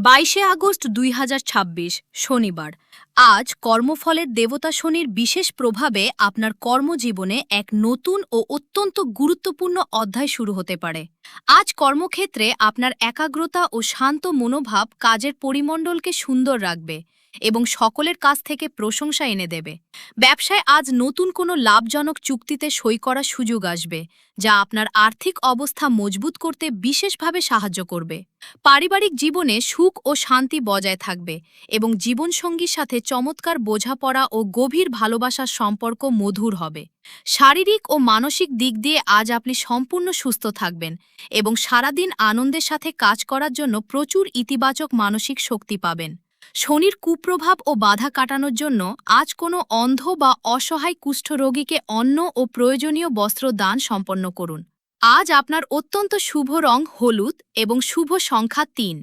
22শে August 2026 শনিবার। আজ কর্মফলের দেবতা শনির বিশেষ প্রভাবে আপনার কর্মজীবনে এক নতুন ও অত্যন্ত গুরুত্বপূর্ণ অধ্যায় শুরু হতে পারে। আজ কর্মক্ষেত্রে আপনার একাগ্রতা ও শান্ত মনোভাব কাজের পরিমণ্ডলকে সুন্দর রাখবে এবং সকলের কাছ থেকে প্রশংসা এনে দেবে। ব্যবসায় আজ নতুন কোনো লাভজনক চুক্তিতে সই করার সুযোগ আসবে, যা আপনার আর্থিক অবস্থা মজবুত করতে বিশেষভাবে সাহায্য করবে। পারিবারিক জীবনে সুখ ও শান্তি বজায় থাকবে এবং জীবনসঙ্গীর সাথে চমৎকার বোঝাপড়া ও গভীর ভালোবাসার সম্পর্ক মধুর হবে। শারীরিক ও মানসিক দিক দিয়ে আজ আপনি সম্পূর্ণ সুস্থ থাকবেন এবং সারাদিন আনন্দের সাথে কাজ করার জন্য প্রচুর ইতিবাচক মানসিক শক্তি পাবেন। শনির কুপ্রভাব ও বাধা কাটানোর জন্য আজ কোনো অন্ধ বা অসহায় কুষ্ঠরোগীকে অন্ন ও প্রয়োজনীয় বস্ত্র দান সম্পন্ন করুন। আজ আপনার অত্যন্ত শুভ রং হলুদ এবং শুভ সংখ্যা 3।